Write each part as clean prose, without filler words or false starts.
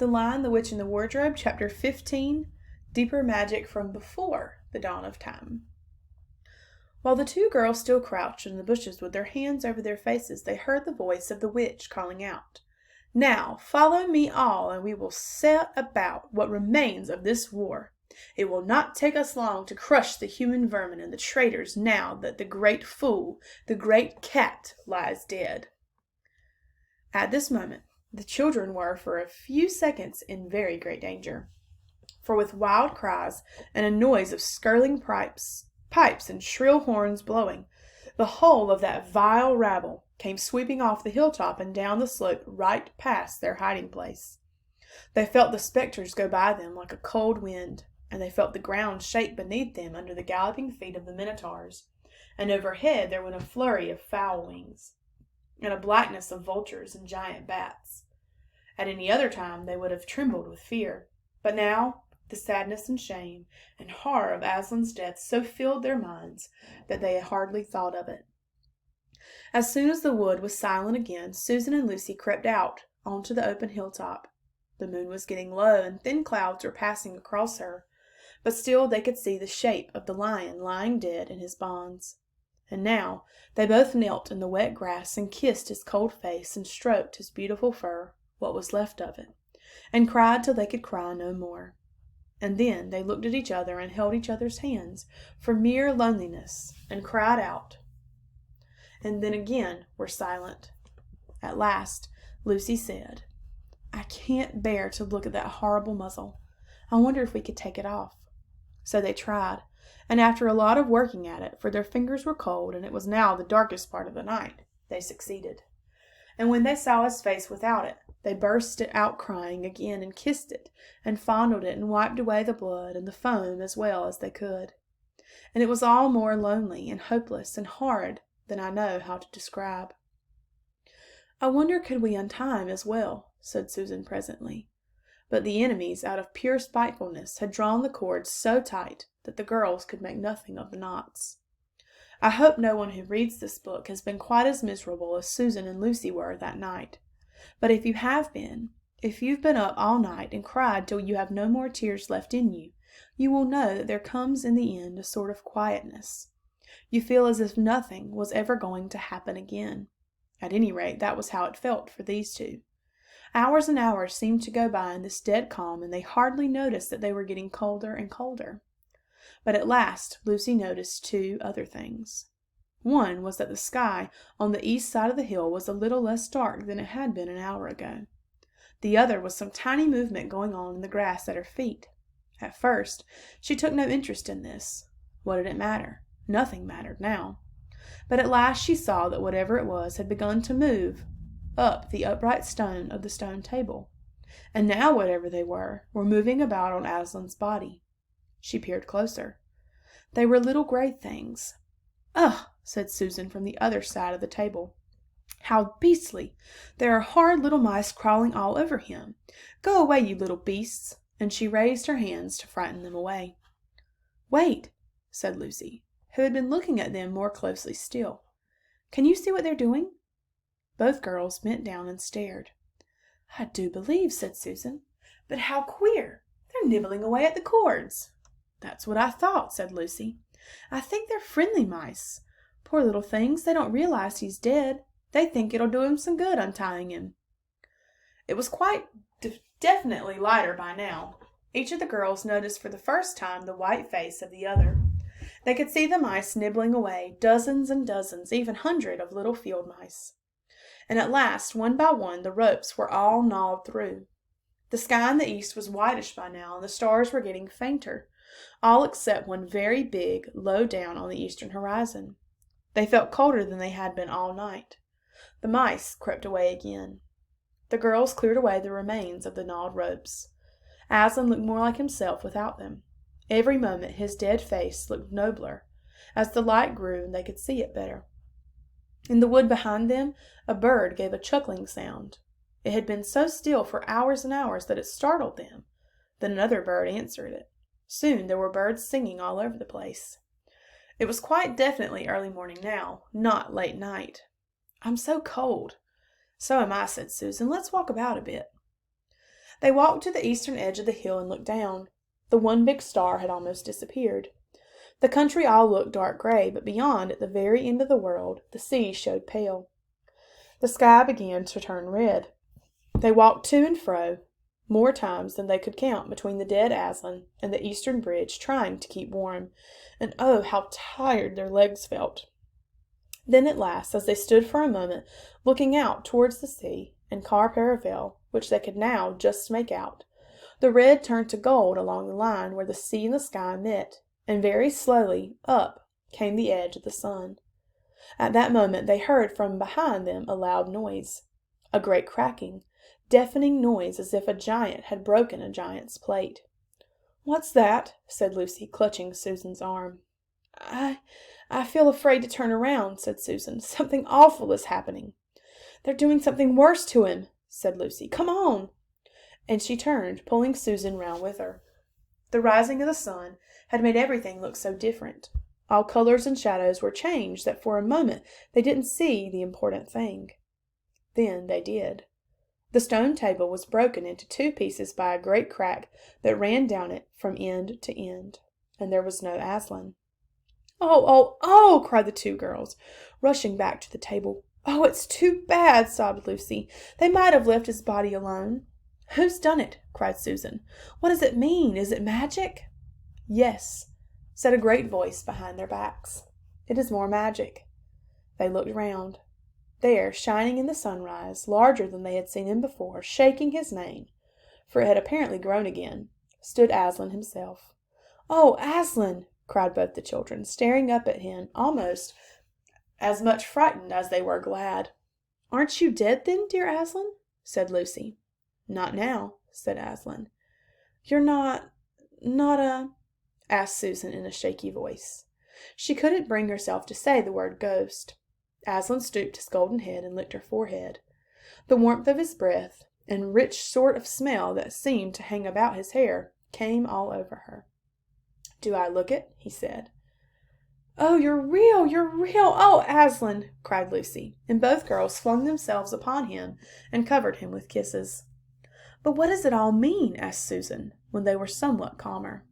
The Lion, the Witch, and the Wardrobe, Chapter 15, Deeper Magic from Before the Dawn of Time. While the two girls still crouched in the bushes with their hands over their faces, they heard the voice of the witch calling out, "Now, follow me all, and we will set about what remains of this war. It will not take us long to crush the human vermin and the traitors now that the great fool, the great cat, lies dead." At this moment, the children were for a few seconds in very great danger, for with wild cries and a noise of skirling pipes and shrill horns blowing, the whole of that vile rabble came sweeping off the hilltop and down the slope right past their hiding place. They felt the spectres go by them like a cold wind, and they felt the ground shake beneath them under the galloping feet of the minotaurs, and overhead there went a flurry of fowl wings, and a blackness of vultures and giant bats. At any other time they would have trembled with fear, but now the sadness and shame and horror of Aslan's death so filled their minds that they hardly thought of it. As soon as the wood was silent again, Susan and Lucy crept out onto the open hilltop. The moon was getting low, and thin clouds were passing across her, but still they could see the shape of the lion lying dead in his bonds. And now they both knelt in the wet grass and kissed his cold face and stroked his beautiful fur, what was left of it, and cried till they could cry no more. And then they looked at each other and held each other's hands for mere loneliness and cried out, and then again were silent. At last Lucy said, "I can't bear to look at that horrible muzzle. I wonder if we could take it off." So they tried, and after a lot of working at it, for their fingers were cold and it was now the darkest part of the night, they succeeded. And when they saw his face without it, they burst out crying again and kissed it and fondled it and wiped away the blood and the foam as well as they could. And it was all more lonely and hopeless and horrid than I know how to describe. "I wonder could we untie him as well," said Susan presently. But the enemies, out of pure spitefulness, had drawn the cords so tight that the girls could make nothing of the knots. I hope no one who reads this book has been quite as miserable as Susan and Lucy were that night. But if you have been, if you've been up all night and cried till you have no more tears left in you, you will know that there comes in the end a sort of quietness. You feel as if nothing was ever going to happen again. At any rate, that was how it felt for these two. Hours and hours seemed to go by in this dead calm, and they hardly noticed that they were getting colder and colder. But at last Lucy noticed two other things. One was that the sky on the east side of the hill was a little less dark than it had been an hour ago. The other was some tiny movement going on in the grass at her feet. At first she took no interest in this. What did it matter? Nothing mattered now. But at last she saw that whatever it was had begun to move up the upright stone of the stone table, and now whatever they were moving about on Aslan's body. She peered closer. They were little gray things. "Ugh!" said Susan from the other side of the table. "How beastly! There are horrid little mice crawling all over him. Go away, you little beasts!" And she raised her hands to frighten them away. "Wait," said Lucy, who had been looking at them more closely still. "Can you see what they're doing?" Both girls bent down and stared. "I do believe," said Susan. "But how queer! They're nibbling away at the cords." "That's what I thought," said Lucy. "I think they're friendly mice. Poor little things, they don't realize he's dead. They think it'll do him some good untying him." It was quite definitely lighter by now. Each of the girls noticed for the first time the white face of the other. They could see the mice nibbling away, dozens and dozens, even hundreds of little field mice. And at last, one by one, the ropes were all gnawed through. The sky in the east was whitish by now, and the stars were getting fainter, all except one very big, low down on the eastern horizon. They felt colder than they had been all night. The mice crept away again. The girls cleared away the remains of the gnawed ropes. Aslan looked more like himself without them. Every moment his dead face looked nobler. As the light grew, they could see it better. In the wood behind them, a bird gave a chuckling sound. It had been so still for hours and hours that it startled them. Then another bird answered it. Soon there were birds singing all over the place. It was quite definitely early morning now, not late night. "I'm so cold." "So am I," said Susan. "Let's walk about a bit." They walked to the eastern edge of the hill and looked down. The one big star had almost disappeared. The country all looked dark gray, but beyond, at the very end of the world, the sea showed pale. The sky began to turn red. They walked to and fro, more times than they could count, between the dead Aslan and the eastern bridge, trying to keep warm, and oh, how tired their legs felt. Then at last, as they stood for a moment looking out towards the sea and Cair Paravel, which they could now just make out, the red turned to gold along the line where the sea and the sky met, and very slowly up came the edge of the sun. At that moment they heard from behind them a loud noise, a great cracking, deafening noise, as if a giant had broken a giant's plate. "What's that?" said Lucy, clutching Susan's arm. I feel afraid to turn around," said Susan. "Something awful is happening." "They're doing something worse to him," said Lucy. "Come on." And she turned, pulling Susan round with her. The rising of the sun had made everything look so different. All colors and shadows were changed that for a moment they didn't see the important thing. Then they did. The stone table was broken into 2 pieces by a great crack that ran down it from end to end, and there was no Aslan. "Oh, oh, oh!" cried the 2 girls, rushing back to the table. "Oh, it's too bad," sobbed Lucy. "They might have left his body alone." "Who's done it?" cried Susan. "What does it mean? Is it magic?" "Yes," said a great voice behind their backs. "It is more magic." They looked round. There, shining in the sunrise, larger than they had seen him before, shaking his mane, for it had apparently grown again, stood Aslan himself. "Oh, Aslan!" cried both the children, staring up at him, almost as much frightened as they were glad. "Aren't you dead then, dear Aslan?" said Lucy. "Not now," said Aslan. "You're not asked Susan in a shaky voice. She couldn't bring herself to say the word ghost. Aslan stooped his golden head and licked her forehead. The warmth of his breath, and rich sort of smell that seemed to hang about his hair, came all over her. "Do I look it?" he said. "Oh, you're real! You're real! Oh, Aslan!" cried Lucy, and both girls flung themselves upon him and covered him with kisses. "But what does it all mean?" asked Susan, when they were somewhat calmer.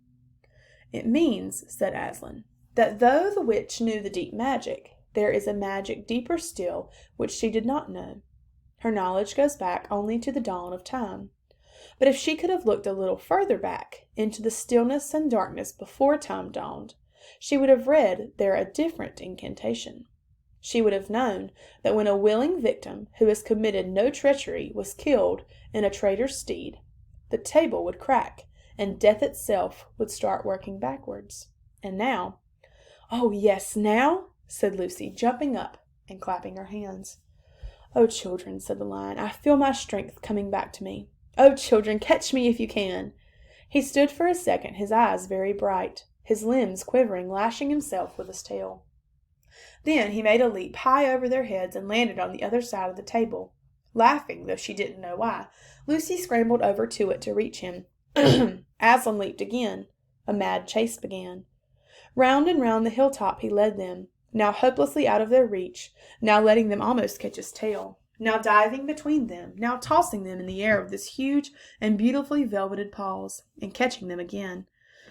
"It means," said Aslan, "that though the witch knew the deep magic, there is a magic deeper still which she did not know. Her knowledge goes back only to the dawn of time. But if she could have looked a little further back, into the stillness and darkness before time dawned, she would have read there a different incantation. She would have known that when a willing victim who has committed no treachery was killed in a traitor's stead, the table would crack, and death itself would start working backwards. And now—" "Oh, yes, now!" said Lucy, jumping up and clapping her hands. "Oh, children," said the lion, "I feel my strength coming back to me. Oh, children, catch me if you can." He stood for a second, his eyes very bright, his limbs quivering, lashing himself with his tail. Then he made a leap high over their heads and landed on the other side of the table. Laughing, though she didn't know why, Lucy scrambled over to it to reach him. Aslan leaped again. A mad chase began. Round and round the hilltop he led them, now hopelessly out of their reach, now letting them almost catch his tail, now diving between them, now tossing them in the air with his huge and beautifully velveted paws, and catching them again,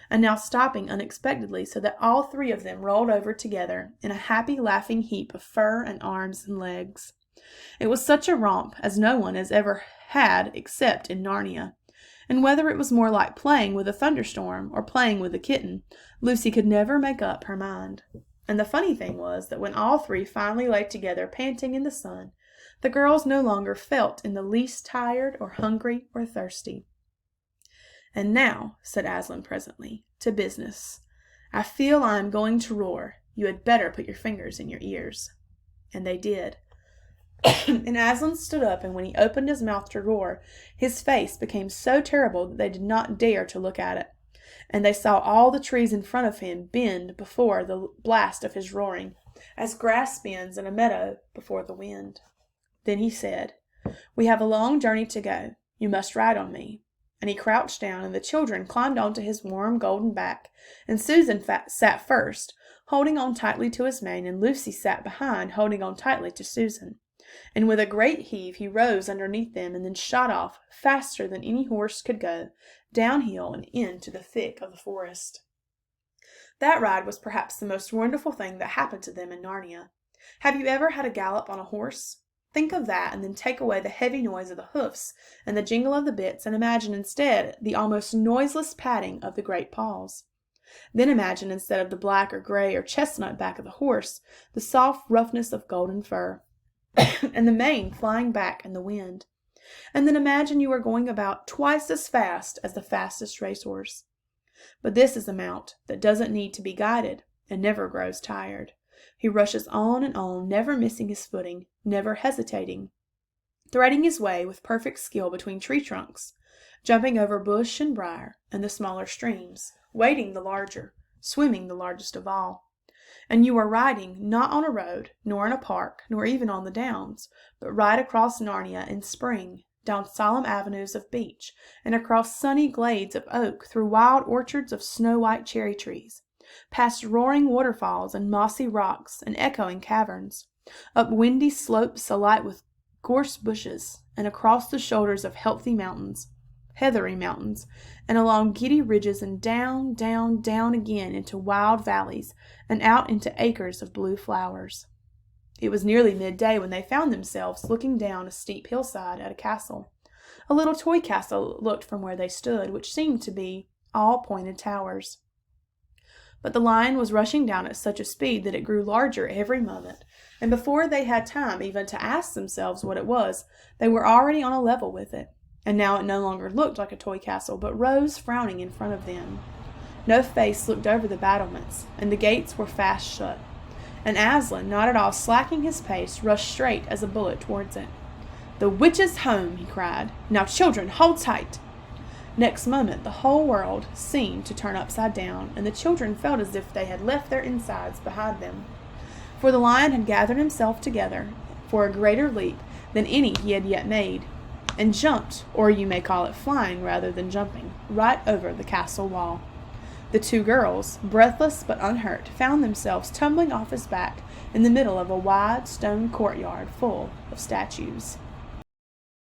and now stopping unexpectedly so that all 3 of them rolled over together in a happy laughing heap of fur and arms and legs. It was such a romp as no one has ever had except in Narnia, and whether it was more like playing with a thunderstorm or playing with a kitten, Lucy could never make up her mind. And the funny thing was that when all 3 finally lay together panting in the sun, the girls no longer felt in the least tired or hungry or thirsty. "And now," said Aslan presently, "to business. I feel I am going to roar. You had better put your fingers in your ears." And they did. And Aslan stood up, and when he opened his mouth to roar, his face became so terrible that they did not dare to look at it, and they saw all the trees in front of him bend before the blast of his roaring, as grass bends in a meadow before the wind. Then he said, "We have a long journey to go. You must ride on me." And he crouched down, and the children climbed onto his warm golden back, and Susan sat first, holding on tightly to his mane, and Lucy sat behind, holding on tightly to Susan. And with a great heave he rose underneath them and then shot off, faster than any horse could go, downhill and into the thick of the forest. That ride was perhaps the most wonderful thing that happened to them in Narnia. Have you ever had a gallop on a horse? Think of that, and then take away the heavy noise of the hoofs and the jingle of the bits, and imagine instead the almost noiseless padding of the great paws. Then imagine, instead of the black or gray or chestnut back of the horse, the soft roughness of golden fur, and the mane flying back in the wind. And then imagine you are going about twice as fast as the fastest racehorse. But this is a mount that doesn't need to be guided and never grows tired. He rushes on and on, never missing his footing, never hesitating, threading his way with perfect skill between tree trunks, jumping over bush and briar and the smaller streams, wading the larger, swimming the largest of all. And you are riding not on a road, nor in a park, nor even on the downs, but right across Narnia in spring, down solemn avenues of beech, and across sunny glades of oak, through wild orchards of snow-white cherry trees, past roaring waterfalls and mossy rocks and echoing caverns, up windy slopes alight with gorse bushes, and across the shoulders of heathery mountains, and along giddy ridges, and down, down, down again into wild valleys, and out into acres of blue flowers. It was nearly midday when they found themselves looking down a steep hillside at a castle. A little toy castle it looked from where they stood, which seemed to be all pointed towers. But the lion was rushing down at such a speed that it grew larger every moment, and before they had time even to ask themselves what it was, they were already on a level with it. And now it no longer looked like a toy castle, but rose frowning in front of them. No face looked over the battlements, and the gates were fast shut. And Aslan, not at all slacking his pace, rushed straight as a bullet towards it. "The witch's home!" he cried. "Now, children, hold tight!" Next moment the whole world seemed to turn upside down, and the children felt as if they had left their insides behind them. For the lion had gathered himself together for a greater leap than any he had yet made, and jumped, or you may call it flying rather than jumping, right over the castle wall. The two girls, breathless but unhurt, found themselves tumbling off his back in the middle of a wide stone courtyard full of statues.